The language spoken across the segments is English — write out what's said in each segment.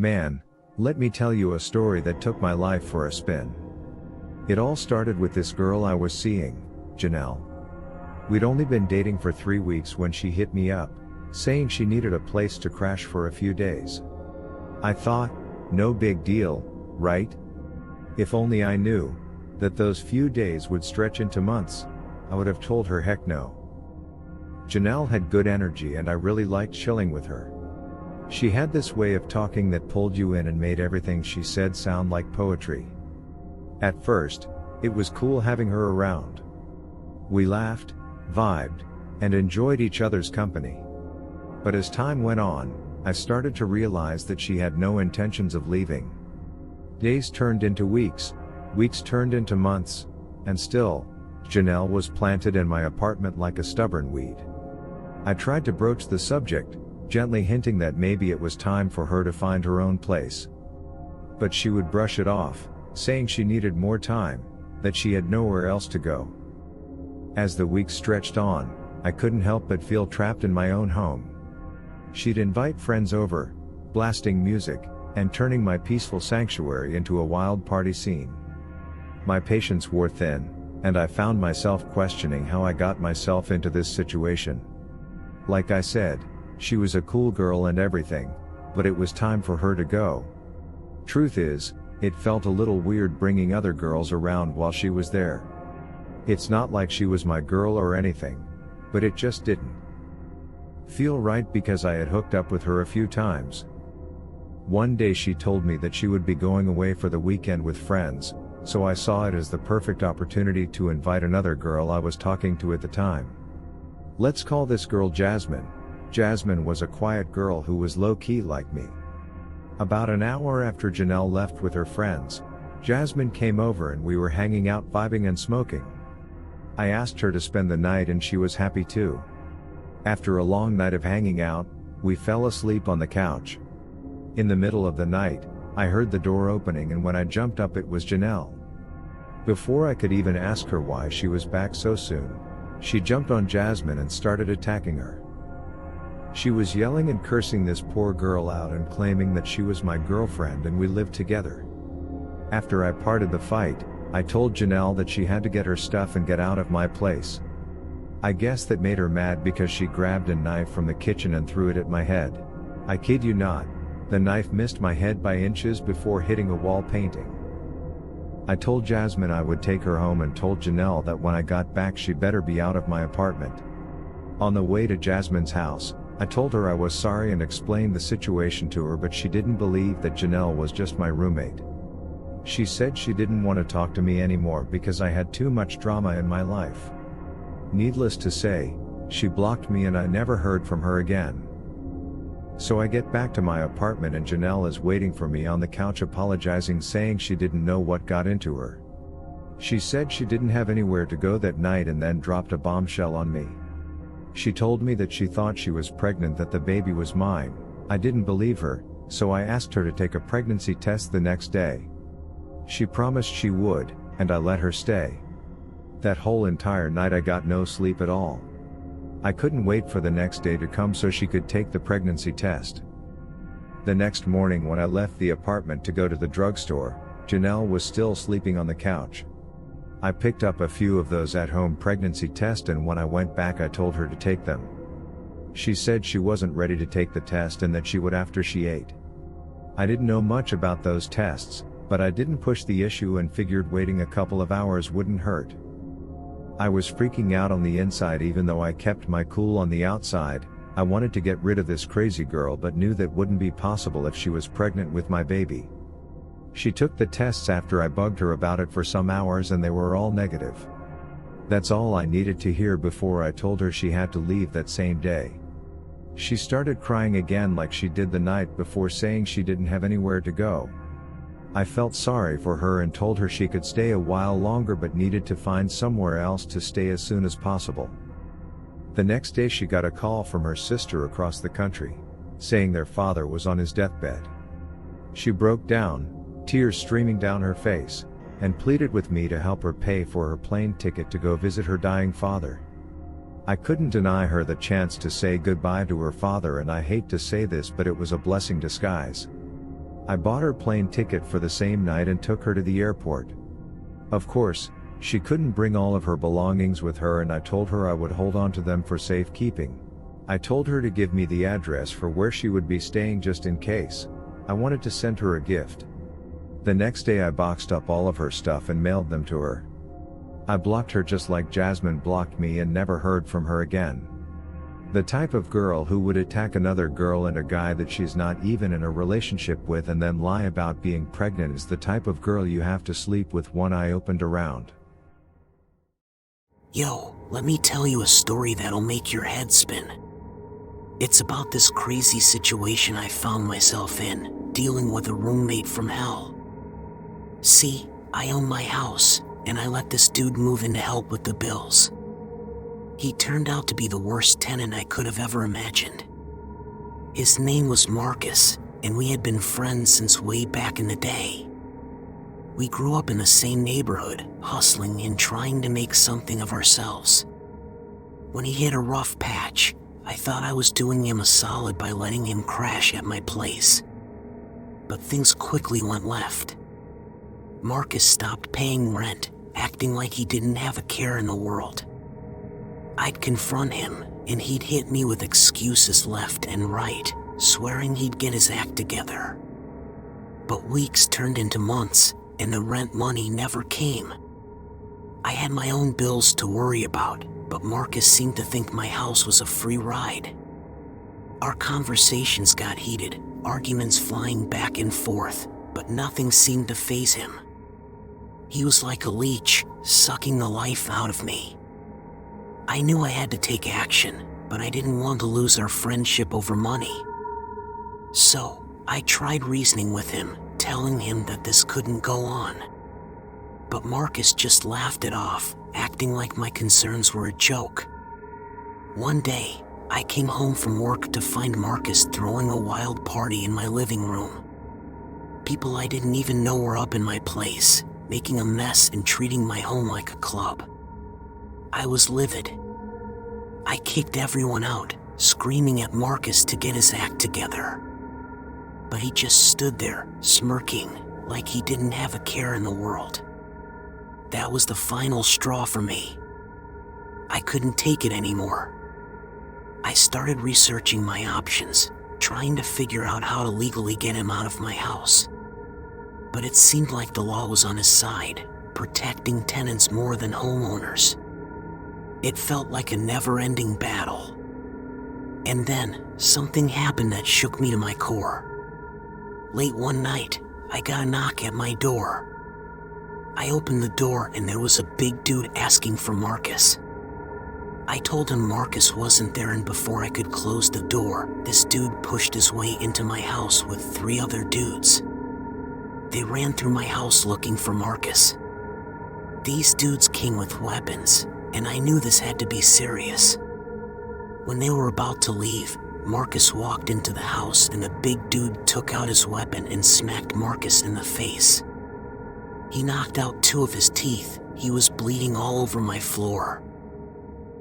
Man, let me tell you a story that took my life for a spin. It all started with this girl I was seeing, Janelle. We'd only been dating for 3 weeks when she hit me up, saying she needed a place to crash for a few days. I thought, no big deal, right? If only I knew that those few days would stretch into months, I would have told her heck no. Janelle had good energy and I really liked chilling with her. She had this way of talking that pulled you in and made everything she said sound like poetry. At first, it was cool having her around. We laughed, vibed, and enjoyed each other's company. But as time went on, I started to realize that she had no intentions of leaving. Days turned into weeks, weeks turned into months, and still, Janelle was planted in my apartment like a stubborn weed. I tried to broach the subject, gently hinting that maybe it was time for her to find her own place. But she would brush it off, saying she needed more time, that she had nowhere else to go. As the weeks stretched on, I couldn't help but feel trapped in my own home. She'd invite friends over, blasting music, and turning my peaceful sanctuary into a wild party scene. My patience wore thin, and I found myself questioning how I got myself into this situation. Like I said, she was a cool girl and everything, but it was time for her to go. Truth is, it felt a little weird bringing other girls around while she was there. It's not like she was my girl or anything, but it just didn't feel right because I had hooked up with her a few times. One day she told me that she would be going away for the weekend with friends, so I saw it as the perfect opportunity to invite another girl I was talking to at the time. Let's call this girl Jasmine. Jasmine was a quiet girl who was low-key like me. About an hour after Janelle left with her friends, Jasmine came over and we were hanging out vibing and smoking. I asked her to spend the night and she was happy too. After a long night of hanging out, we fell asleep on the couch. In the middle of the night, I heard the door opening and when I jumped up it was Janelle. Before I could even ask her why she was back so soon, she jumped on Jasmine and started attacking her. She was yelling and cursing this poor girl out and claiming that she was my girlfriend and we lived together. After I parted the fight, I told Janelle that she had to get her stuff and get out of my place. I guess that made her mad because she grabbed a knife from the kitchen and threw it at my head. I kid you not, the knife missed my head by inches before hitting a wall painting. I told Jasmine I would take her home and told Janelle that when I got back she better be out of my apartment. On the way to Jasmine's house, I told her I was sorry and explained the situation to her, but she didn't believe that Janelle was just my roommate. She said she didn't want to talk to me anymore because I had too much drama in my life. Needless to say, she blocked me and I never heard from her again. So I get back to my apartment and Janelle is waiting for me on the couch apologizing, saying she didn't know what got into her. She said she didn't have anywhere to go that night and then dropped a bombshell on me. She told me that she thought she was pregnant, that the baby was mine. I didn't believe her, so I asked her to take a pregnancy test the next day. She promised she would, and I let her stay. That whole entire night I got no sleep at all. I couldn't wait for the next day to come so she could take the pregnancy test. The next morning when I left the apartment to go to the drugstore, Janelle was still sleeping on the couch. I picked up a few of those at-home pregnancy tests and when I went back I told her to take them. She said she wasn't ready to take the test and that she would after she ate. I didn't know much about those tests, but I didn't push the issue and figured waiting a couple of hours wouldn't hurt. I was freaking out on the inside even though I kept my cool on the outside. I wanted to get rid of this crazy girl but knew that wouldn't be possible if she was pregnant with my baby. She took the tests after I bugged her about it for some hours and they were all negative. That's all I needed to hear before I told her she had to leave that same day. She started crying again like she did the night before, saying she didn't have anywhere to go. I felt sorry for her and told her she could stay a while longer but needed to find somewhere else to stay as soon as possible. The next day she got a call from her sister across the country, saying their father was on his deathbed. She broke down, tears streaming down her face, and pleaded with me to help her pay for her plane ticket to go visit her dying father. I couldn't deny her the chance to say goodbye to her father, and I hate to say this but it was a blessing disguise. I bought her plane ticket for the same night and took her to the airport. Of course, she couldn't bring all of her belongings with her, and I told her I would hold on to them for safekeeping. I told her to give me the address for where she would be staying just in case. I wanted to send her a gift. The next day I boxed up all of her stuff and mailed them to her. I blocked her just like Jasmine blocked me and never heard from her again. The type of girl who would attack another girl and a guy that she's not even in a relationship with and then lie about being pregnant is the type of girl you have to sleep with one eye opened around. Yo, let me tell you a story that'll make your head spin. It's about this crazy situation I found myself in, dealing with a roommate from hell. See, I own my house, and I let this dude move in to help with the bills. He turned out to be the worst tenant I could have ever imagined. His name was Marcus, and we had been friends since way back in the day. We grew up in the same neighborhood, hustling and trying to make something of ourselves. When he hit a rough patch, I thought I was doing him a solid by letting him crash at my place. But things quickly went left. Marcus stopped paying rent, acting like he didn't have a care in the world. I'd confront him, and he'd hit me with excuses left and right, swearing he'd get his act together. But weeks turned into months, and the rent money never came. I had my own bills to worry about, but Marcus seemed to think my house was a free ride. Our conversations got heated, arguments flying back and forth, but nothing seemed to faze him. He was like a leech, sucking the life out of me. I knew I had to take action, but I didn't want to lose our friendship over money. So, I tried reasoning with him, telling him that this couldn't go on. But Marcus just laughed it off, acting like my concerns were a joke. One day, I came home from work to find Marcus throwing a wild party in my living room. People I didn't even know were up in my place, making a mess and treating my home like a club. I was livid. I kicked everyone out, screaming at Marcus to get his act together. But he just stood there, smirking, like he didn't have a care in the world. That was the final straw for me. I couldn't take it anymore. I started researching my options, trying to figure out how to legally get him out of my house. But it seemed like the law was on his side, protecting tenants more than homeowners. It felt like a never-ending battle. And then, something happened that shook me to my core. Late one night, I got a knock at my door. I opened the door and there was a big dude asking for Marcus. I told him Marcus wasn't there, and before I could close the door, this dude pushed his way into my house with 3 other dudes. They ran through my house looking for Marcus. These dudes came with weapons, and I knew this had to be serious. When they were about to leave, Marcus walked into the house and the big dude took out his weapon and smacked Marcus in the face. He knocked out 2 of his teeth. He was bleeding all over my floor.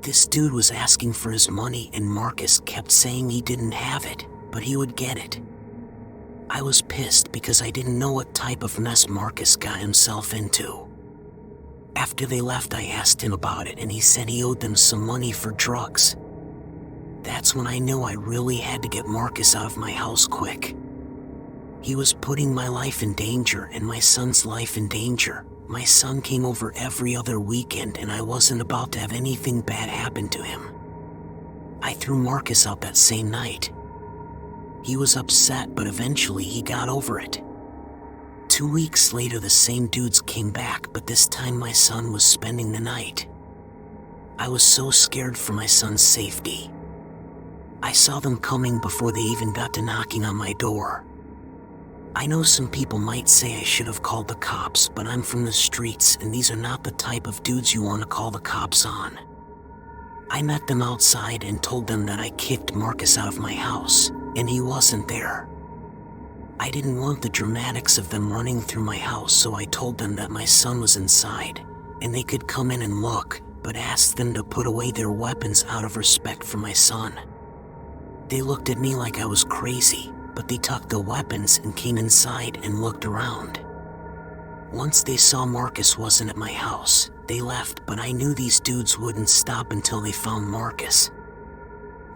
This dude was asking for his money and Marcus kept saying he didn't have it, but he would get it. I was pissed because I didn't know what type of mess Marcus got himself into. After they left, I asked him about it and he said he owed them some money for drugs. That's when I knew I really had to get Marcus out of my house quick. He was putting my life in danger and my son's life in danger. My son came over every other weekend and I wasn't about to have anything bad happen to him. I threw Marcus out that same night. He was upset, but eventually he got over it. 2 weeks later, the same dudes came back, but this time my son was spending the night. I was so scared for my son's safety. I saw them coming before they even got to knocking on my door. I know some people might say I should have called the cops, but I'm from the streets and these are not the type of dudes you want to call the cops on. I met them outside and told them that I kicked Marcus out of my house, and he wasn't there. I didn't want the dramatics of them running through my house, so I told them that my son was inside, and they could come in and look, but asked them to put away their weapons out of respect for my son. They looked at me like I was crazy, but they tucked the weapons and came inside and looked around. Once they saw Marcus wasn't at my house, they left, but I knew these dudes wouldn't stop until they found Marcus.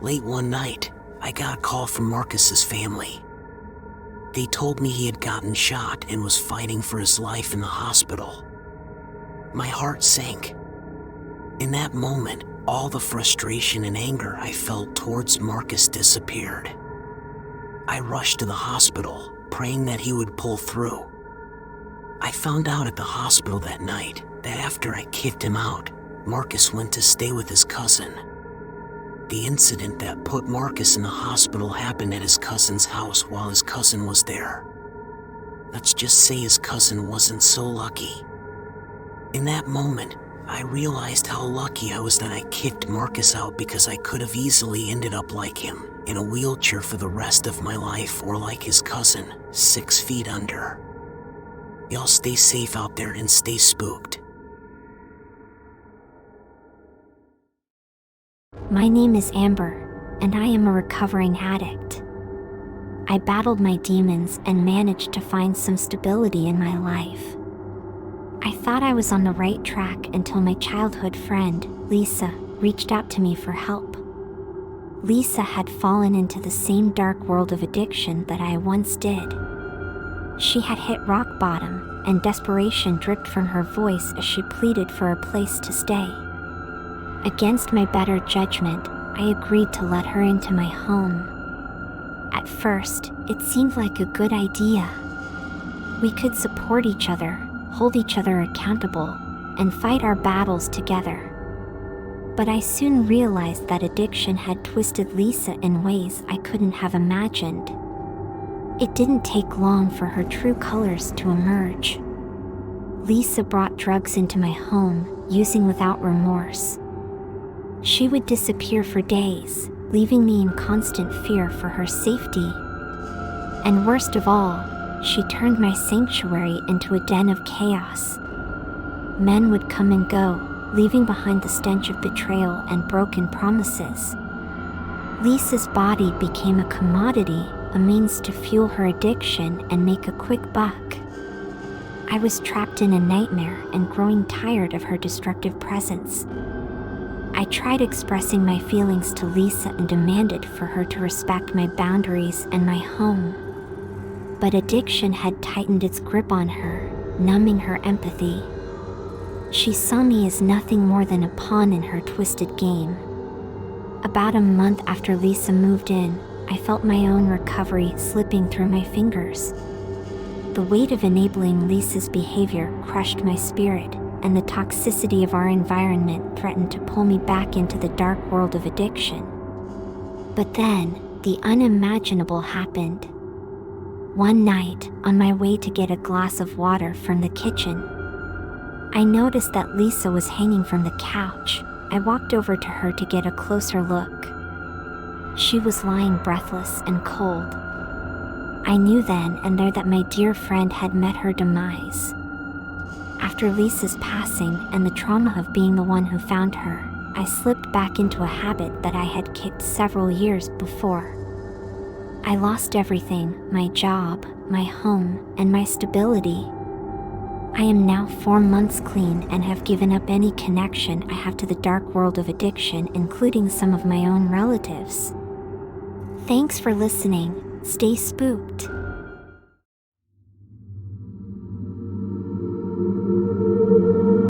Late one night, I got a call from Marcus's family. They told me he had gotten shot and was fighting for his life in the hospital. My heart sank. In that moment, all the frustration and anger I felt towards Marcus disappeared. I rushed to the hospital, praying that he would pull through. I found out at the hospital that night that after I kicked him out, Marcus went to stay with his cousin. The incident that put Marcus in the hospital happened at his cousin's house while his cousin was there. Let's just say his cousin wasn't so lucky. In that moment, I realized how lucky I was that I kicked Marcus out, because I could have easily ended up like him, in a wheelchair for the rest of my life, or like his cousin, 6 feet under. Y'all stay safe out there and stay spooked. My name is Amber, and I am a recovering addict. I battled my demons and managed to find some stability in my life. I thought I was on the right track until my childhood friend, Lisa, reached out to me for help. Lisa had fallen into the same dark world of addiction that I once did. She had hit rock bottom, and desperation dripped from her voice as she pleaded for a place to stay. Against my better judgment, I agreed to let her into my home. At first, it seemed like a good idea. We could support each other, hold each other accountable, and fight our battles together. But I soon realized that addiction had twisted Lisa in ways I couldn't have imagined. It didn't take long for her true colors to emerge. Lisa brought drugs into my home, using without remorse. She would disappear for days, leaving me in constant fear for her safety. And worst of all, she turned my sanctuary into a den of chaos. Men would come and go, leaving behind the stench of betrayal and broken promises. Lisa's body became a commodity, a means to fuel her addiction and make a quick buck. I was trapped in a nightmare and growing tired of her destructive presence. I tried expressing my feelings to Lisa and demanded for her to respect my boundaries and my home. But addiction had tightened its grip on her, numbing her empathy. She saw me as nothing more than a pawn in her twisted game. About a month after Lisa moved in, I felt my own recovery slipping through my fingers. The weight of enabling Lisa's behavior crushed my spirit, and the toxicity of our environment threatened to pull me back into the dark world of addiction. But then, the unimaginable happened. One night, on my way to get a glass of water from the kitchen, I noticed that Lisa was hanging from the couch. I walked over to her to get a closer look. She was lying breathless and cold. I knew then and there that my dear friend had met her demise. After Lisa's passing and the trauma of being the one who found her, I slipped back into a habit that I had kicked several years before. I lost everything: my job, my home, and my stability. I am now 4 months clean and have given up any connection I have to the dark world of addiction, including some of my own relatives. Thanks for listening. Stay spooked.